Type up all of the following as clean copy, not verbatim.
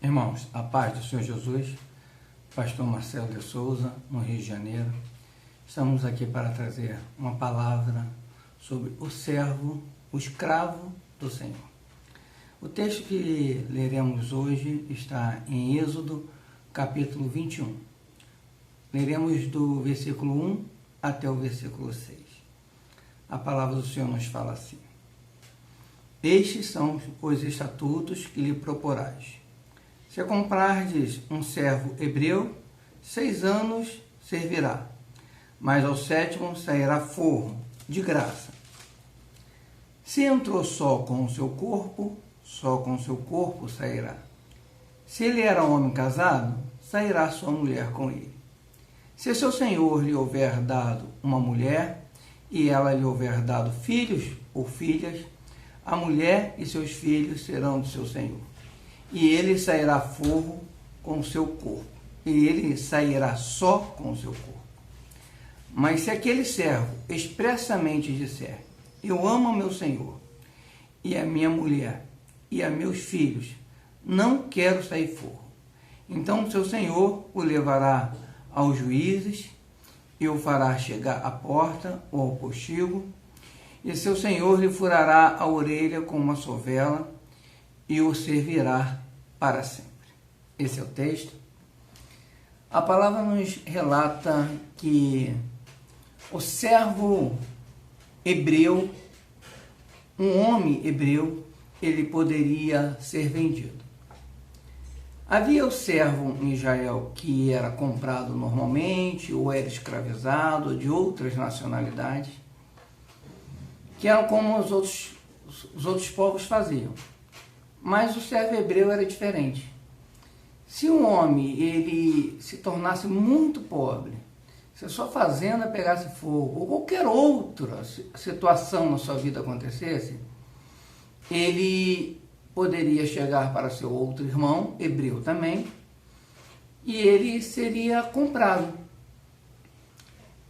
Irmãos, a paz do Senhor Jesus, pastor Marcelo de Souza, no Rio de Janeiro. Estamos aqui para trazer uma palavra sobre o servo, o escravo do Senhor. O texto que leremos hoje está em Êxodo, capítulo 21. Leremos do versículo 1 até o versículo 6. A palavra do Senhor nos fala assim: Estes são os estatutos que lhe proporás. Se comprardes um servo hebreu, 6 anos servirá, mas ao 7º sairá forro, de graça. Se entrou só com o seu corpo, só com o seu corpo sairá. Se ele era homem casado, sairá sua mulher com ele. Se seu senhor lhe houver dado uma mulher, e ela lhe houver dado filhos ou filhas, a mulher e seus filhos serão do seu senhor. E ele sairá forro com o seu corpo, e ele sairá só com o seu corpo. Mas se aquele servo expressamente disser: Eu amo meu senhor, e a minha mulher, e a meus filhos, não quero sair forro, então seu senhor o levará aos juízes, e o fará chegar à porta ou ao postigo, e seu senhor lhe furará a orelha com uma sovela, e o servirá para sempre. Esse é o texto. A palavra nos relata que o servo hebreu, um homem hebreu, ele poderia ser vendido. Havia o servo em Israel que era comprado normalmente, ou era escravizado de outras nacionalidades, que eram como os outros povos faziam. Mas o servo hebreu era diferente. Se um homem ele se tornasse muito pobre, se a sua fazenda pegasse fogo, ou qualquer outra situação na sua vida acontecesse, ele poderia chegar para seu outro irmão, hebreu também, e ele seria comprado.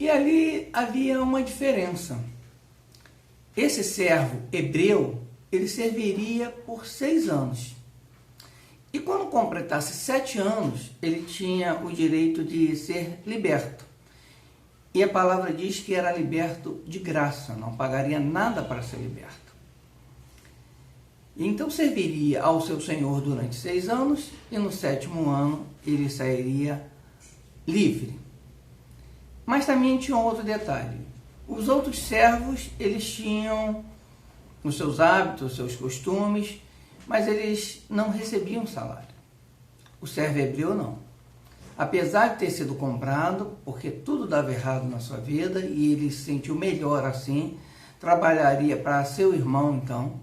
E ali havia uma diferença. Esse servo hebreu, ele serviria por 6 anos. E quando completasse 7 anos, ele tinha o direito de ser liberto. E a palavra diz que era liberto de graça, não pagaria nada para ser liberto. Então serviria ao seu senhor durante 6 anos, e no 7º ano ele sairia livre. Mas também tinha um outro detalhe. Os outros servos, eles tinham os seus hábitos, os seus costumes, mas eles não recebiam salário. O servo hebreu não. Apesar de ter sido comprado, porque tudo dava errado na sua vida, e ele se sentiu melhor assim, trabalharia para seu irmão então,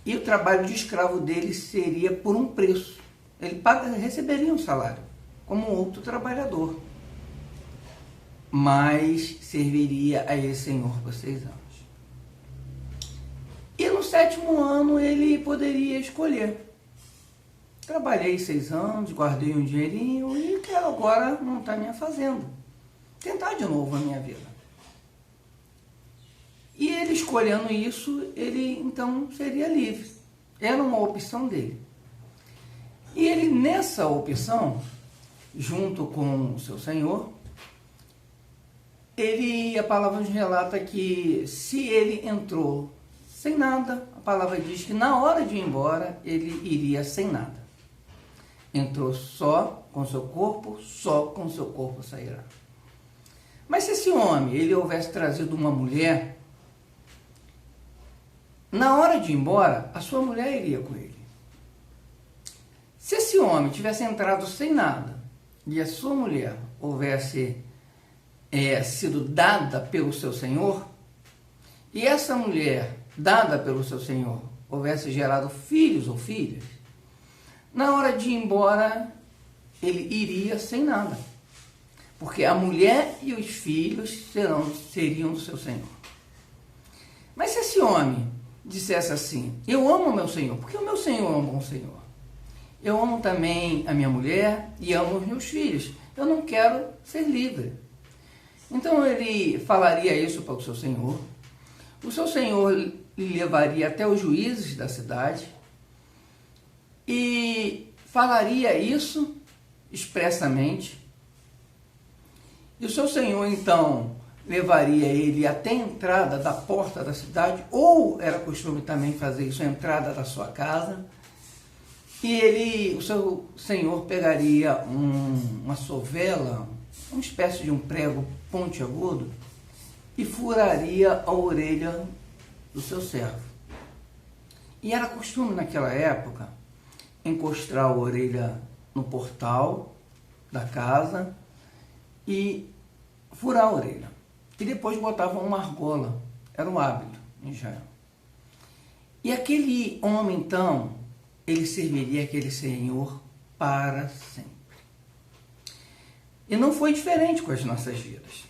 e o trabalho de escravo dele seria por um preço. Ele receberia um salário, como outro trabalhador, mas serviria a esse senhor por 6 anos. E no 7º ano ele poderia escolher. Trabalhei 6 anos, guardei um dinheirinho e quero agora montar minha fazenda. Tentar de novo a minha vida. E ele escolhendo isso, ele então seria livre. Era uma opção dele. E ele nessa opção, junto com o seu senhor, a palavra nos relata que se ele entrou sem nada, a palavra diz que na hora de ir embora, ele iria sem nada. Entrou só com seu corpo, só com seu corpo sairá. Mas se esse homem, ele houvesse trazido uma mulher, na hora de ir embora, a sua mulher iria com ele. Se esse homem tivesse entrado sem nada, e a sua mulher houvesse sido dada pelo seu senhor, e essa mulher dada pelo seu senhor houvesse gerado filhos ou filhas, na hora de ir embora, ele iria sem nada, porque a mulher e os filhos seriam do seu senhor. Mas se esse homem dissesse assim: Eu amo o meu senhor, porque o meu senhor é um bom senhor, eu amo também a minha mulher e amo os meus filhos, eu não quero ser livre. Então ele falaria isso para o seu senhor lhe levaria até os juízes da cidade e falaria isso expressamente. E o seu senhor, então, levaria ele até a entrada da porta da cidade, ou era costume também fazer isso, a entrada da sua casa, e o seu senhor pegaria uma sovela, uma espécie de um prego pontiagudo, e furaria a orelha do seu servo. E era costume naquela época encostar a orelha no portal da casa e furar a orelha. E depois botavam uma argola, era um hábito em Israel. E aquele homem, então, ele serviria aquele senhor para sempre. E não foi diferente com as nossas vidas.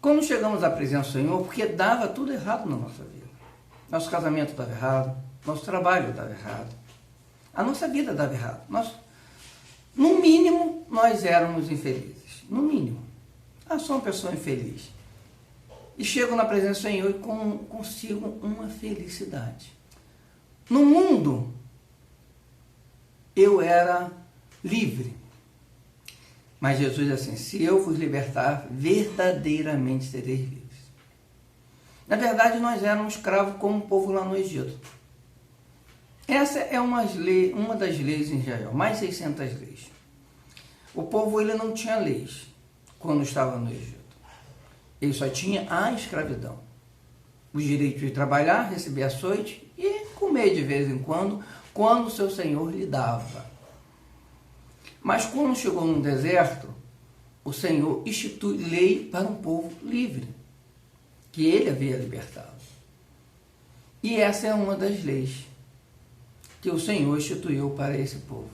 Quando chegamos à presença do Senhor, porque dava tudo errado na nossa vida. Nosso casamento dava errado, nosso trabalho dava errado, a nossa vida dava errado. No mínimo, nós éramos infelizes. No mínimo. Sou uma pessoa infeliz. E chego na presença do Senhor e consigo uma felicidade. No mundo, eu era livre. Mas Jesus diz assim, se eu vos libertar, verdadeiramente sereis livres. Na verdade, nós éramos escravos como o povo lá no Egito. Essa é uma das leis em Israel, mais 600 leis. O povo ele não tinha leis quando estava no Egito. Ele só tinha a escravidão. O direito de trabalhar, receber açoite e comer de vez em quando o seu senhor lhe dava. Mas quando chegou no deserto, o Senhor institui lei para um povo livre, que ele havia libertado. E essa é uma das leis que o Senhor instituiu para esse povo.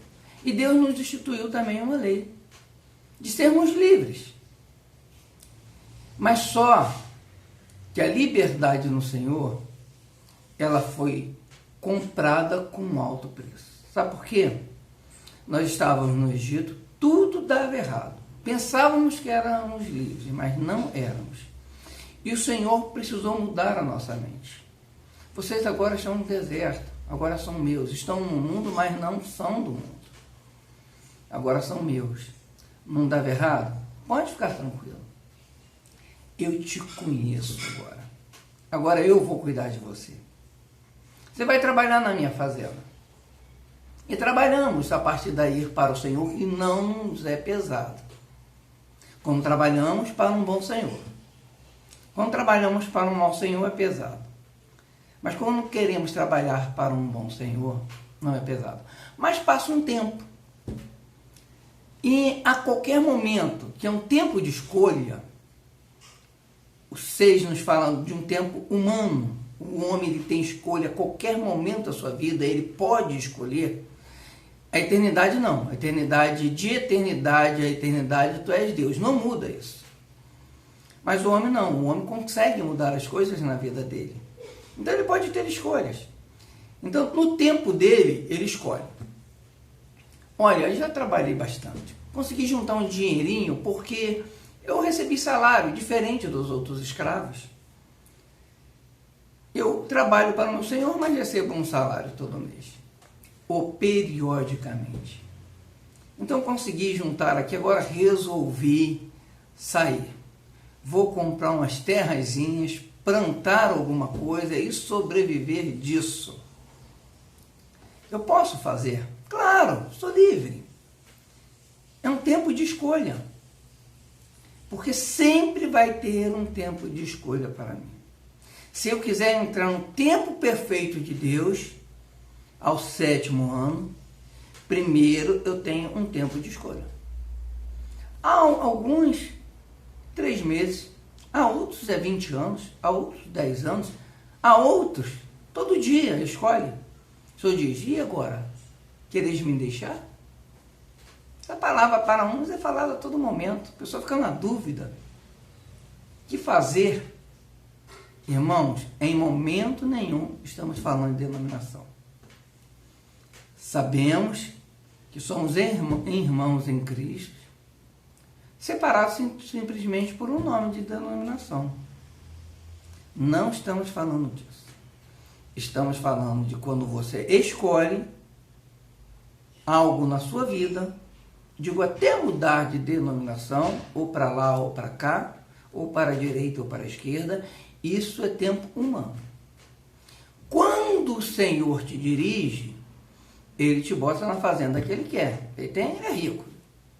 E Deus nos instituiu também uma lei de sermos livres. Mas só que a liberdade no Senhor, ela foi comprada com um alto preço. Sabe por quê? Nós estávamos no Egito, tudo dava errado. Pensávamos que éramos livres, mas não éramos. E o Senhor precisou mudar a nossa mente. Vocês agora estão no deserto, agora são meus. Estão no mundo, mas não são do mundo. Agora são meus. Não dava errado? Pode ficar tranquilo. Eu te conheço agora. Agora eu vou cuidar de você. Você vai trabalhar na minha fazenda. E trabalhamos a partir daí para o Senhor e não nos é pesado. Como trabalhamos para um bom Senhor. Quando trabalhamos para um mau Senhor é pesado. Mas quando queremos trabalhar para um bom Senhor, não é pesado. Mas passa um tempo. E a qualquer momento, que é um tempo de escolha, os 6 nos falam de um tempo humano. O homem ele tem escolha a qualquer momento da sua vida, ele pode escolher. A eternidade não. A eternidade, de eternidade a eternidade, tu és Deus. Não muda isso. Mas o homem não. O homem consegue mudar as coisas na vida dele. Então ele pode ter escolhas. Então, no tempo dele, ele escolhe. Olha, eu já trabalhei bastante. Consegui juntar um dinheirinho porque eu recebi salário diferente dos outros escravos. Eu trabalho para o meu Senhor, mas recebo um salário todo mês. Ou periodicamente. Então consegui juntar aqui, agora resolvi sair. Vou comprar umas terrazinhas, plantar alguma coisa e sobreviver disso. Eu posso fazer? Claro, sou livre. É um tempo de escolha. Porque sempre vai ter um tempo de escolha para mim. Se eu quiser entrar no tempo perfeito de Deus, ao 7º ano, primeiro eu tenho um tempo de escolha. Há alguns 3 meses, há outros 20 anos, há outros 10 anos, há outros, todo dia escolhe. O Senhor diz, e agora? Quereis me deixar? Essa palavra para uns é falada a todo momento. A pessoa fica na dúvida. O que fazer? Irmãos, em momento nenhum estamos falando de denominação. Sabemos que somos irmãos em Cristo, separados simplesmente por um nome de denominação. Não estamos falando disso. Estamos falando de quando você escolhe algo na sua vida, digo até mudar de denominação, ou para lá ou para cá, ou para a direita ou para a esquerda, isso é tempo humano. Quando o Senhor te dirige, Ele te bota na fazenda que Ele quer. Ele é rico.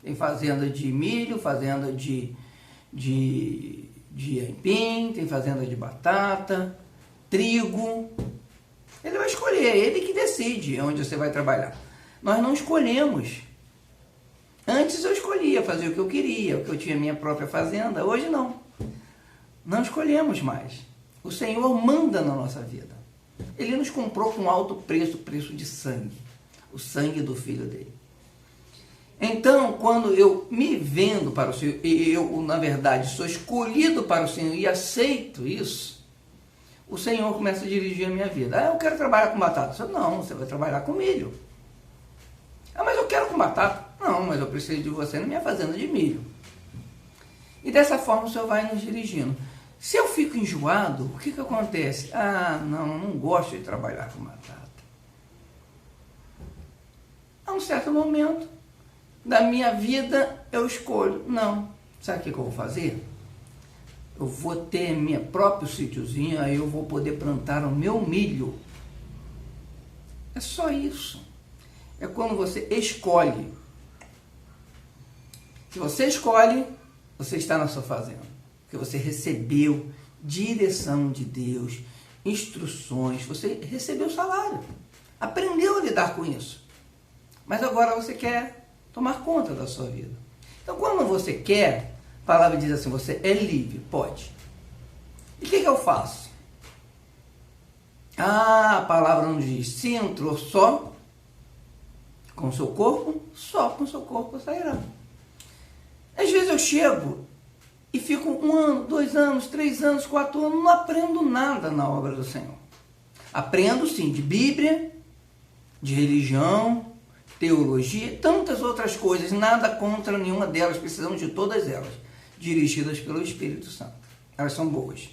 Tem fazenda de milho, fazenda de aipim, tem fazenda de batata, trigo. Ele vai escolher, é Ele que decide onde você vai trabalhar. Nós não escolhemos. Antes eu escolhia fazer o que eu queria, porque eu tinha minha própria fazenda. Hoje não. Não escolhemos mais. O Senhor manda na nossa vida. Ele nos comprou com alto preço, preço de sangue. O sangue do Filho dele. Então, quando eu me vendo para o Senhor, e eu, na verdade, sou escolhido para o Senhor e aceito isso, o Senhor começa a dirigir a minha vida. Eu quero trabalhar com batata. Eu, não, você vai trabalhar com milho. Mas eu quero com batata. Não, mas eu preciso de você na minha fazenda de milho. E dessa forma o Senhor vai nos dirigindo. Se eu fico enjoado, o que acontece? Não gosto de trabalhar com batata. A um certo momento da minha vida eu escolho, não. Sabe o que eu vou fazer? Eu vou ter meu próprio sítiozinho, aí eu vou poder plantar o meu milho. É só isso. É quando você escolhe. Se você escolhe, você está na sua fazenda. Porque você recebeu direção de Deus, instruções, você recebeu salário. Aprendeu a lidar com isso. Mas agora você quer tomar conta da sua vida. Então, quando você quer, a palavra diz assim, você é livre, pode. E o que eu faço? A palavra não diz, se entrou só com o seu corpo, só com o seu corpo sairá. Às vezes eu chego e fico 1 ano, 2 anos, 3 anos, 4 anos, não aprendo nada na obra do Senhor. Aprendo sim de Bíblia, de religião, teologia, tantas outras coisas, nada contra nenhuma delas, precisamos de todas elas, dirigidas pelo Espírito Santo. Elas são boas.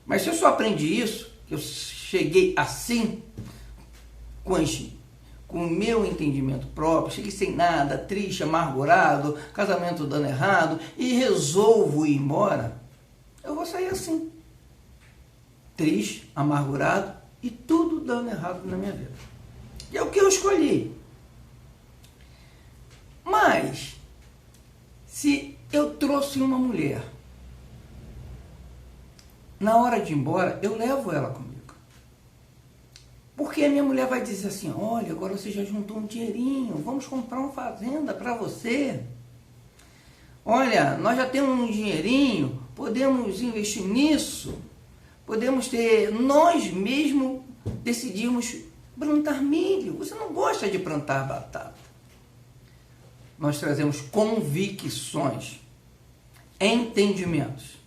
Mas se eu só aprendi isso, eu cheguei assim, com o meu entendimento próprio, cheguei sem nada, triste, amargurado, casamento dando errado, e resolvo ir embora, eu vou sair assim, triste, amargurado, e tudo dando errado na minha vida. E é o que eu escolhi. Mas, se eu trouxe uma mulher, na hora de ir embora, eu levo ela comigo. Porque a minha mulher vai dizer assim, olha, agora você já juntou um dinheirinho, vamos comprar uma fazenda para você. Olha, nós já temos um dinheirinho, podemos investir nisso, podemos ter, nós mesmos decidimos plantar milho. Você não gosta de plantar batata. Nós trazemos convicções, entendimentos.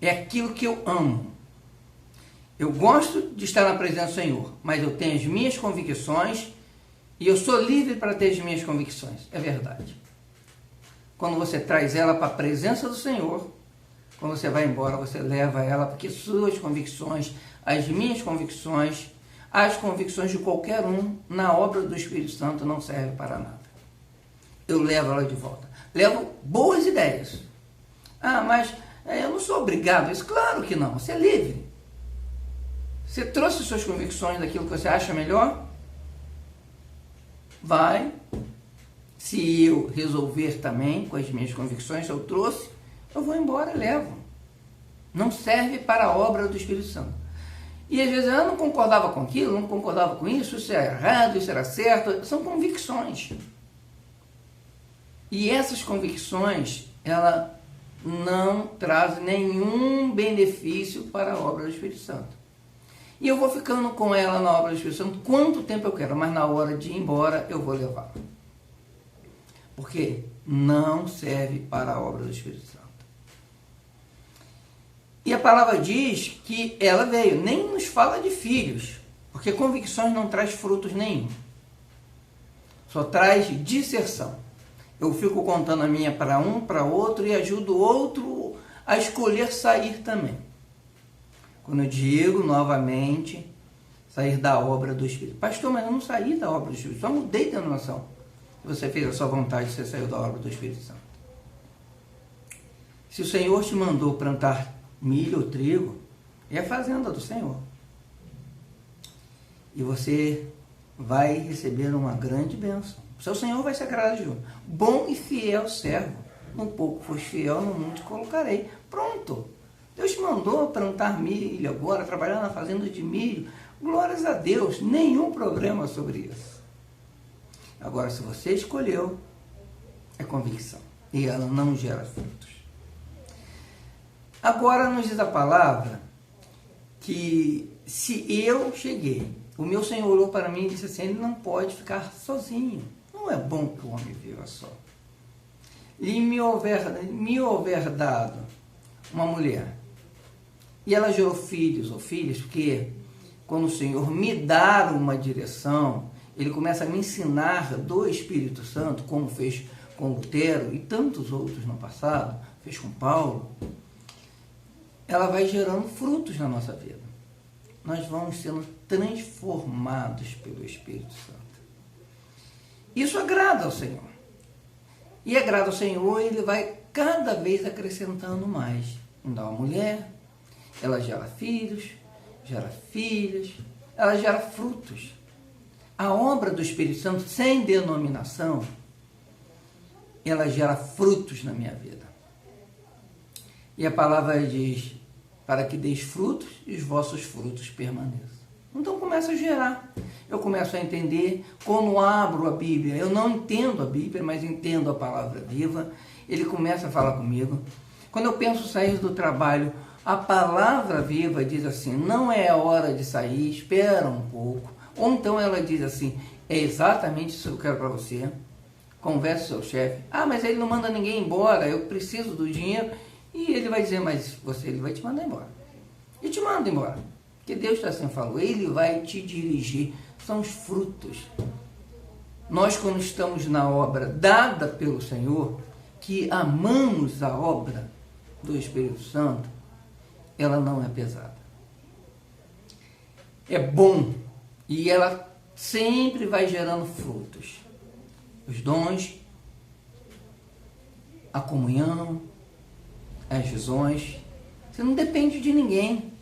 É aquilo que eu amo. Eu gosto de estar na presença do Senhor, mas eu tenho as minhas convicções e eu sou livre para ter as minhas convicções. É verdade. Quando você traz ela para a presença do Senhor, quando você vai embora, você leva ela, porque suas convicções, as minhas convicções, as convicções de qualquer um na obra do Espírito Santo não servem para nada. Eu levo ela de volta. Levo boas ideias. Mas eu não sou obrigado a isso. Claro que não. Você é livre. Você trouxe suas convicções daquilo que você acha melhor? Vai. Se eu resolver também com as minhas convicções, se eu trouxe, eu vou embora e levo. Não serve para a obra do Espírito Santo. E às vezes eu não concordava com aquilo, não concordava com isso, isso era errado, isso era certo. São convicções. E essas convicções, ela não trazem nenhum benefício para a obra do Espírito Santo. E eu vou ficando com ela na obra do Espírito Santo quanto tempo eu quero, mas na hora de ir embora eu vou levar. Porque não serve para a obra do Espírito Santo. E a palavra diz que ela veio, nem nos fala de filhos, porque convicções não traz frutos nenhum. Só traz disserção. Eu fico contando a minha para um, para outro e ajudo o outro a escolher sair também. Quando eu digo novamente, sair da obra do Espírito. Pastor, mas eu não saí da obra do Espírito, só mudei de denominação. Você fez a sua vontade, você saiu da obra do Espírito Santo. Se o Senhor te mandou plantar milho ou trigo, é a fazenda do Senhor. E você vai receber uma grande bênção. O seu Senhor vai se agradar de bom e fiel servo. Um pouco foste fiel, no mundo te colocarei. Pronto. Deus te mandou plantar milho agora, trabalhar na fazenda de milho. Glórias a Deus, nenhum problema sobre isso. Agora, se você escolheu, é convicção. E ela não gera frutos. Agora nos diz a palavra que se eu cheguei, o meu Senhor olhou para mim e disse assim, ele não pode ficar sozinho. Não é bom que o homem viva só. E me houver dado uma mulher, e ela gerou filhos ou filhas, porque quando o Senhor me dá uma direção, ele começa a me ensinar do Espírito Santo, como fez com Lutero e tantos outros no passado, fez com Paulo, ela vai gerando frutos na nossa vida. Nós vamos sendo transformados pelo Espírito Santo. Isso agrada ao Senhor. E agrada ao Senhor, ele vai cada vez acrescentando mais. Dá uma mulher, ela gera filhos, gera filhas, ela gera frutos. A obra do Espírito Santo, sem denominação, ela gera frutos na minha vida. E a palavra diz, para que deis frutos e os vossos frutos permaneçam. Então começa a gerar. Eu começo a entender, quando abro a Bíblia, eu não entendo a Bíblia, mas entendo a palavra viva, ele começa a falar comigo. Quando eu penso sair do trabalho, a palavra viva diz assim, não é a hora de sair, espera um pouco. Ou então ela diz assim, é exatamente isso que eu quero para você. Converse com o seu chefe. Ah, mas ele não manda ninguém embora, eu preciso do dinheiro. E ele vai dizer, mas ele vai te mandar embora. E te manda embora. Porque Deus assim falou, ele vai te dirigir. São os frutos. Nós, quando estamos na obra dada pelo Senhor, que amamos a obra do Espírito Santo, ela não é pesada. É bom. E ela sempre vai gerando frutos. Os dons, a comunhão, as visões. Você não depende de ninguém.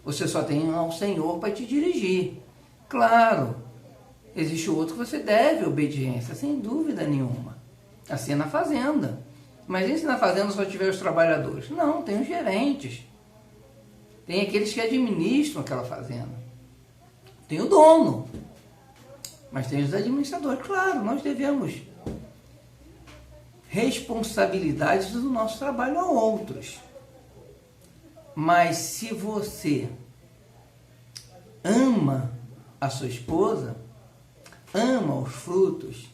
Você só tem ao Senhor para te dirigir. Claro, existe outro que você deve obediência, sem dúvida nenhuma. Assim é na fazenda. Mas se na fazenda só tiver os trabalhadores? Não, tem os gerentes. Tem aqueles que administram aquela fazenda. Tem o dono. Mas tem os administradores. Claro, nós devemos responsabilidades do nosso trabalho a outros. Mas se você ama a sua esposa, ama os frutos,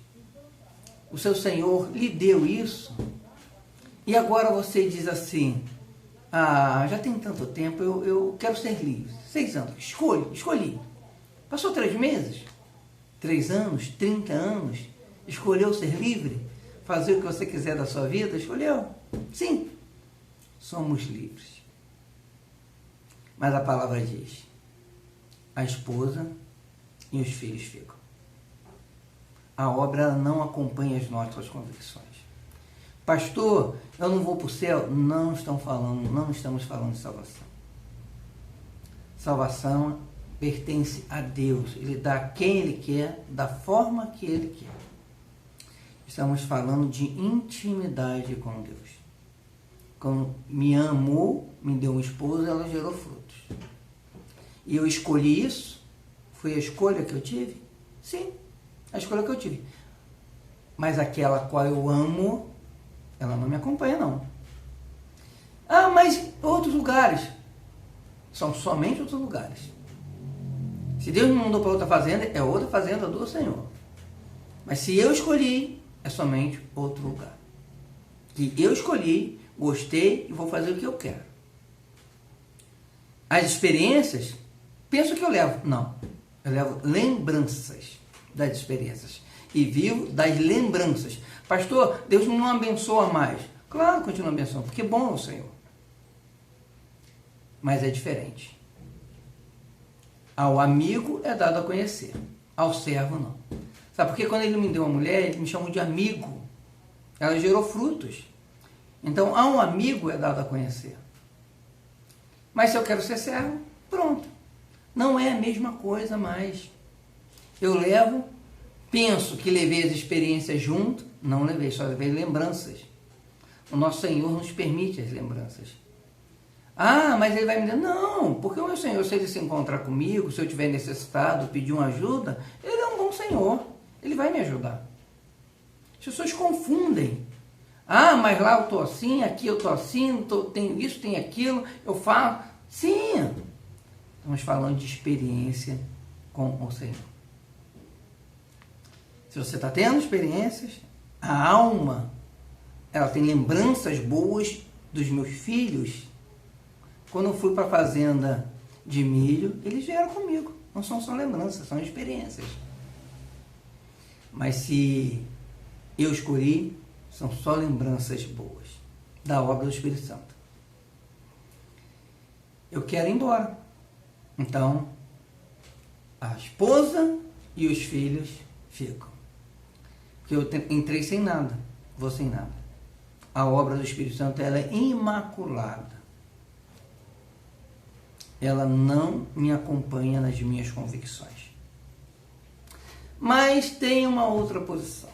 o seu Senhor lhe deu isso, e agora você diz assim, já tem tanto tempo, eu quero ser livre. 6 anos, escolhi. Passou 3 meses, 3 anos, 30 anos, escolheu ser livre, fazer o que você quiser da sua vida, escolheu? Sim, somos livres. Mas a palavra diz, a esposa e os filhos ficam. A obra não acompanha as nossas convicções. Pastor, eu não vou para o céu? Não estamos falando de salvação. Salvação pertence a Deus. Ele dá a quem Ele quer, da forma que Ele quer. Estamos falando de intimidade com Deus. Quando me amou, me deu uma esposa, ela gerou frutos. E eu escolhi isso? Foi a escolha que eu tive? Sim, a escolha que eu tive. Mas aquela qual eu amo, ela não me acompanha, não. Mas outros lugares. São somente outros lugares. Se Deus me mandou para outra fazenda, é outra fazenda do Senhor. Mas se eu escolhi, é somente outro lugar. Que eu escolhi, gostei e vou fazer o que eu quero. As experiências, penso que eu levo. Não, eu levo lembranças das experiências. E vivo das lembranças. Pastor, Deus não abençoa mais. Claro, continua abençoando, porque bom é o Senhor. Mas é diferente. Ao amigo é dado a conhecer, ao servo não. Sabe, porque quando ele me deu uma mulher, ele me chamou de amigo. Ela gerou frutos. Então, a um amigo é dado a conhecer. Mas se eu quero ser servo, pronto. Não é a mesma coisa mais. Eu levo, penso que levei as experiências junto, não levei, só levei lembranças. O nosso Senhor nos permite as lembranças. Ah, mas ele vai me dizer, não, porque o meu Senhor, se ele se encontrar comigo, se eu estiver necessitado, pedir uma ajuda, ele é um bom Senhor, ele vai me ajudar. As pessoas confundem. Ah, mas lá eu estou assim, aqui eu estou assim, tenho isso, tenho aquilo, eu falo. Sim, estamos falando de experiência com o Senhor. Se você está tendo experiências, a alma, ela tem lembranças boas dos meus filhos. Quando eu fui para a fazenda de milho, eles vieram comigo. Não são só lembranças, são experiências. Mas se eu escolhi, são só lembranças boas da obra do Espírito Santo. Eu quero ir embora. Então, a esposa e os filhos ficam. Porque eu entrei sem nada, vou sem nada. A obra do Espírito Santo, ela é imaculada. Ela não me acompanha nas minhas convicções. Mas tem uma outra posição.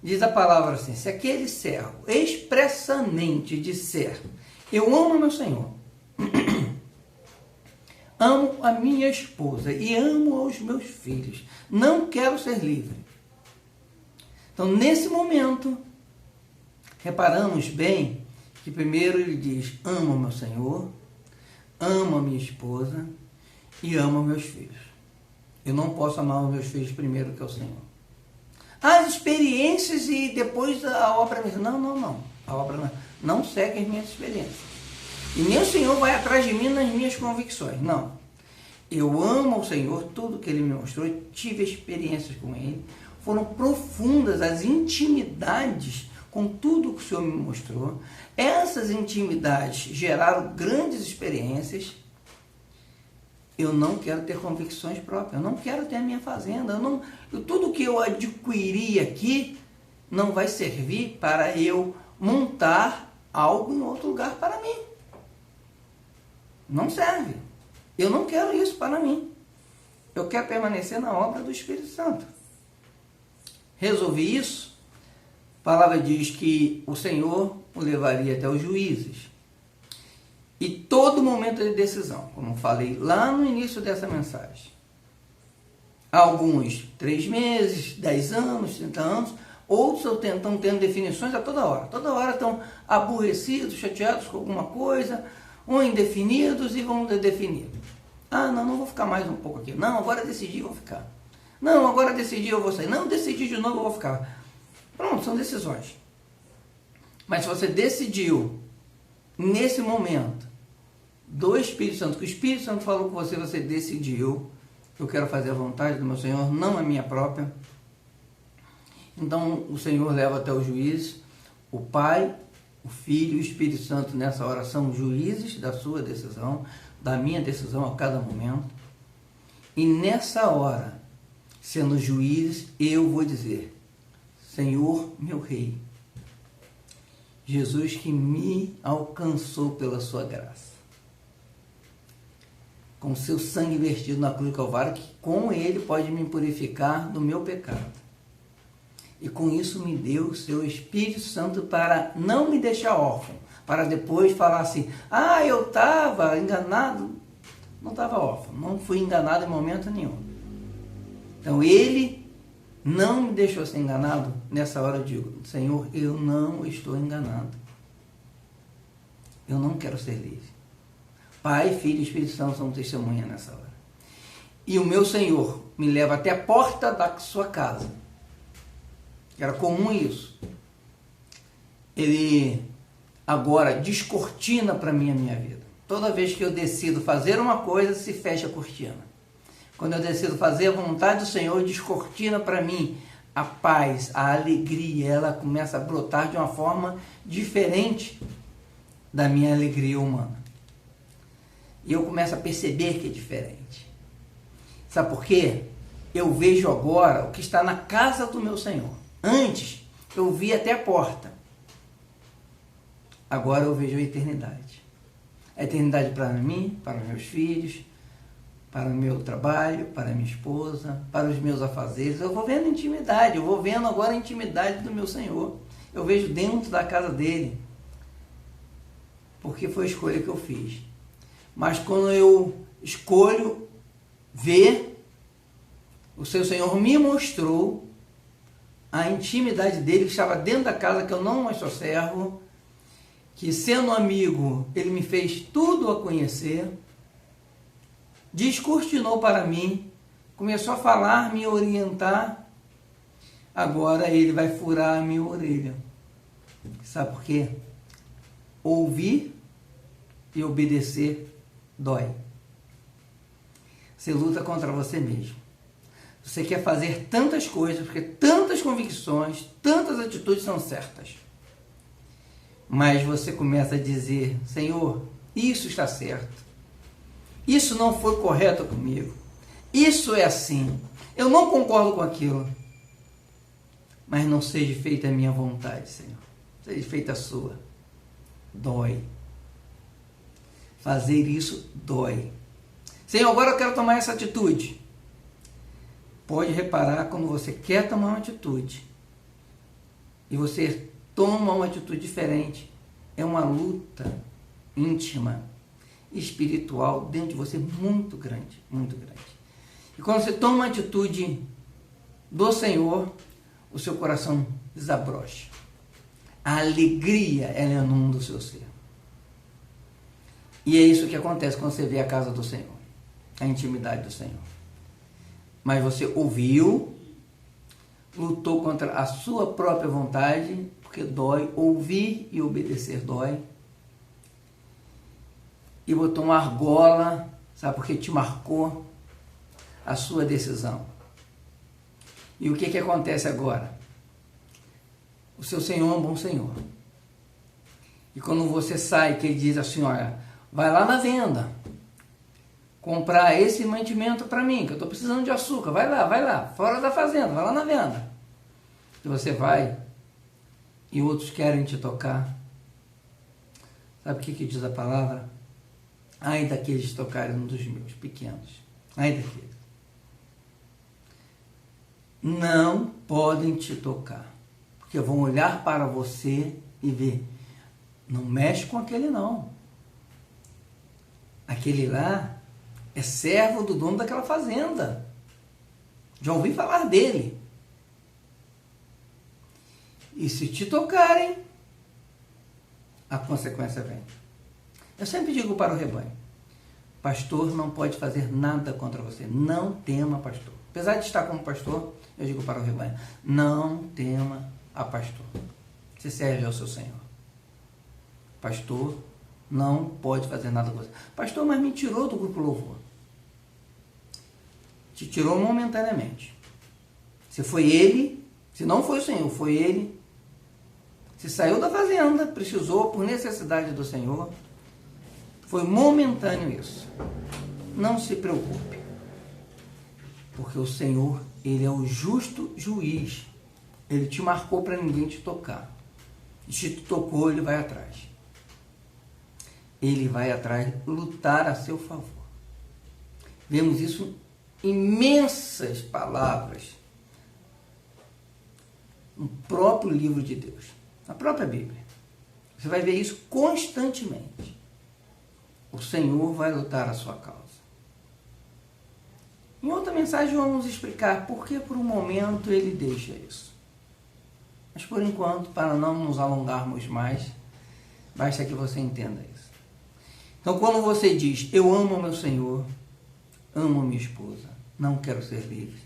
Diz a palavra assim, se aquele servo expressamente disser, eu amo meu Senhor, amo a minha esposa e amo os meus filhos, não quero ser livre. Então, nesse momento, reparamos bem que primeiro ele diz, amo meu Senhor, amo a minha esposa e amo meus filhos. Eu não posso amar os meus filhos primeiro que o Senhor. As experiências e depois a obra. Não. A obra não segue as minhas experiências. E nem o Senhor vai atrás de mim nas minhas convicções. Não. Eu amo o Senhor, tudo que Ele me mostrou, eu tive experiências com Ele. Foram profundas as intimidades com tudo que o Senhor me mostrou. Essas intimidades geraram grandes experiências. Eu não quero ter convicções próprias, eu não quero ter a minha fazenda. Tudo que eu adquiri aqui não vai servir para eu montar algo em outro lugar para mim. Não serve. Eu não quero isso para mim. Eu quero permanecer na obra do Espírito Santo. Resolvi isso. A palavra diz que o Senhor o levaria até os juízes. E todo momento de decisão, como falei lá no início dessa mensagem. Alguns 3 meses, 10 anos, 30 anos, outros estão tendo definições a toda hora. Toda hora estão aborrecidos, chateados com alguma coisa, ou indefinidos e vão definir. Ah, não vou ficar mais um pouco aqui. Não, agora decidi, vou ficar. Não, agora decidi, eu vou sair. Não, decidi de novo, eu vou ficar. Pronto, são decisões. Mas se você decidiu, nesse momento, do Espírito Santo, que o Espírito Santo falou com você, você decidiu, eu quero fazer a vontade do meu Senhor, não a minha própria. Então, o Senhor leva até os juízes, o Pai, o Filho e o Espírito Santo nessa hora são juízes da sua decisão, da minha decisão a cada momento. E nessa hora, sendo juízes, eu vou dizer, Senhor, meu Rei, Jesus que me alcançou pela sua graça, com seu sangue vertido na cruz do Calvário, que com ele pode me purificar do meu pecado. E com isso me deu o seu Espírito Santo para não me deixar órfão, para depois falar assim, ah, eu estava enganado. Não estava órfão, não fui enganado em momento nenhum. Então ele não me deixou ser enganado. Nessa hora eu digo, Senhor, eu não estou enganado. Eu não quero ser livre. Pai, Filho e Espírito Santo são testemunha nessa hora. E o meu Senhor me leva até a porta da sua casa. Era comum isso. Ele agora descortina para mim a minha vida. Toda vez que eu decido fazer uma coisa, se fecha a cortina. Quando eu decido fazer a vontade do Senhor, descortina para mim a paz, a alegria. Ela começa a brotar de uma forma diferente da minha alegria humana. E eu começo a perceber que é diferente. Sabe por quê? Eu vejo agora o que está na casa do meu Senhor. Antes, eu via até a porta. Agora eu vejo a eternidade. A eternidade para mim, para os meus filhos, para o meu trabalho, para a minha esposa, para os meus afazeres. Eu vou vendo intimidade, eu vou vendo agora a intimidade do meu Senhor. Eu vejo dentro da casa dele. Porque foi a escolha que eu fiz. Mas quando eu escolho ver, o seu Senhor me mostrou a intimidade dele, que estava dentro da casa, que eu não mais sou servo, que sendo amigo, ele me fez tudo a conhecer, descortinou para mim, começou a falar, me orientar, agora ele vai furar a minha orelha. Sabe por quê? Ouvir e obedecer dói. Você luta contra você mesmo. Você quer fazer tantas coisas, porque tantas convicções, tantas atitudes são certas. Mas você começa a dizer, Senhor, isso está certo. Isso não foi correto comigo. Isso é assim. Eu não concordo com aquilo. Mas não seja feita a minha vontade, Senhor. Seja feita a sua. Dói. Fazer isso dói. Senhor, agora eu quero tomar essa atitude. Pode reparar quando você quer tomar uma atitude e você toma uma atitude diferente. É uma luta íntima, espiritual dentro de você muito grande, muito grande. E quando você toma uma atitude do Senhor, o seu coração desabrocha. A alegria, ela inunda o seu ser. E é isso que acontece quando você vê a casa do Senhor, a intimidade do Senhor. Mas você ouviu, lutou contra a sua própria vontade, porque dói, ouvir e obedecer dói. E botou uma argola, sabe, porque te marcou a sua decisão. E o que acontece agora? O seu Senhor é um bom Senhor. E quando você sai, que ele diz assim, olha, vai lá na venda, comprar esse mantimento para mim, que eu estou precisando de açúcar, vai lá, fora da fazenda, vai lá na venda. E você vai, e outros querem te tocar. Sabe o que diz a palavra? Ai daqueles que tocarem um dos meus pequenos. Ai daqueles. Não podem te tocar, porque vão olhar para você e ver, não mexe com aquele não. Aquele lá é servo do dono daquela fazenda. Já ouvi falar dele. E se te tocarem, a consequência vem. Eu sempre digo para o rebanho, pastor não pode fazer nada contra você. Não tema pastor. Apesar de estar como pastor, eu digo para o rebanho, não tema a pastor. Se serve ao seu Senhor. Pastor não pode fazer nada com você. Pastor, mas me tirou do grupo louvor. Te tirou momentaneamente. Se foi ele, se não foi o Senhor, foi ele. Se saiu da fazenda, precisou por necessidade do Senhor. Foi momentâneo isso. Não se preocupe. Porque o Senhor, ele é o justo juiz. Ele te marcou para ninguém te tocar. E se te tocou, ele vai atrás. Ele vai atrás lutar a seu favor. Vemos isso em imensas palavras no próprio livro de Deus, na própria Bíblia. Você vai ver isso constantemente. O Senhor vai lutar a sua causa. Em outra mensagem vamos explicar por que por um momento ele deixa isso. Mas por enquanto, para não nos alongarmos mais, basta que você entenda isso. Então quando você diz, eu amo o meu Senhor, amo a minha esposa, não quero ser livre,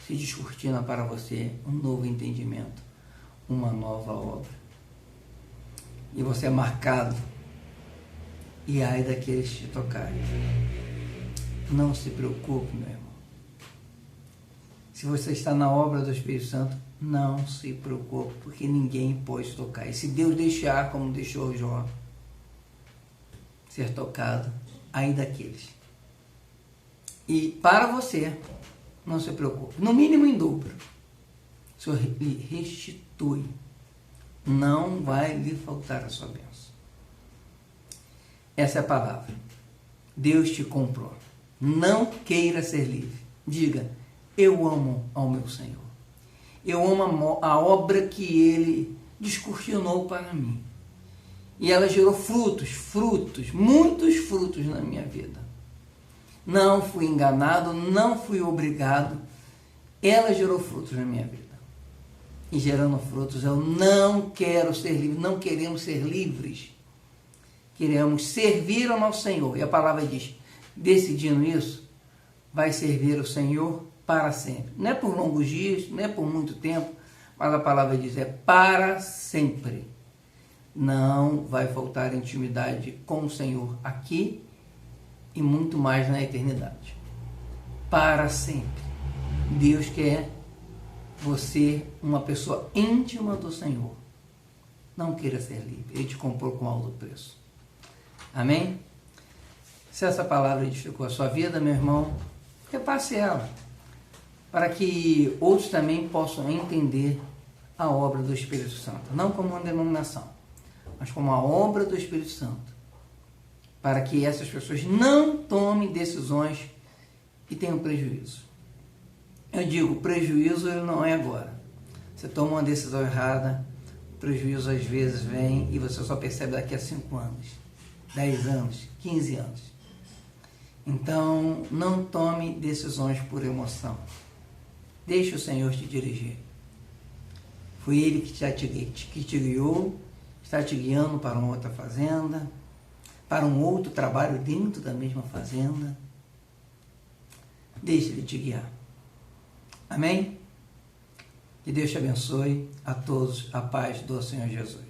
se descortina para você um novo entendimento, uma nova obra. E você é marcado, e ai daqueles que te tocarem. Não se preocupe, meu irmão. Se você está na obra do Espírito Santo, não se preocupe, porque ninguém pode tocar. E se Deus deixar, como deixou Jó, ser tocado, ai daqueles. E para você, não se preocupe, no mínimo em dobro, o Senhor lhe restitui. Não vai lhe faltar a sua bênção. Essa é a palavra. Deus te comprou. Não queira ser livre. Diga, eu amo ao meu Senhor. Eu amo a obra que Ele descortinou para mim. E ela gerou frutos, muitos frutos na minha vida. Não fui enganado, não fui obrigado. Ela gerou frutos na minha vida. E gerando frutos, eu não quero ser livre, não queremos ser livres. Queremos servir ao nosso Senhor. E a palavra diz, decidindo isso, vai servir o Senhor para sempre. Não é por longos dias, não é por muito tempo, mas a palavra diz, é para sempre. Não vai faltar intimidade com o Senhor aqui e muito mais na eternidade. Para sempre. Deus quer você uma pessoa íntima do Senhor. Não queira ser livre. Ele te comprou com alto preço. Amém? Se essa palavra edificou a sua vida, meu irmão, repasse ela, para que outros também possam entender a obra do Espírito Santo. Não como uma denominação, mas como a obra do Espírito Santo. Para que essas pessoas não tomem decisões que tenham prejuízo. Eu digo, prejuízo ele não é agora. Você toma uma decisão errada, o prejuízo às vezes vem e você só percebe daqui a 5 anos, 10 anos, 15 anos. Então, não tome decisões por emoção. Deixe o Senhor te dirigir. Foi Ele que te guiou, está te guiando para uma outra fazenda, para um outro trabalho dentro da mesma fazenda. Deixe Ele te guiar. Amém? Que Deus te abençoe. A todos a paz do Senhor Jesus.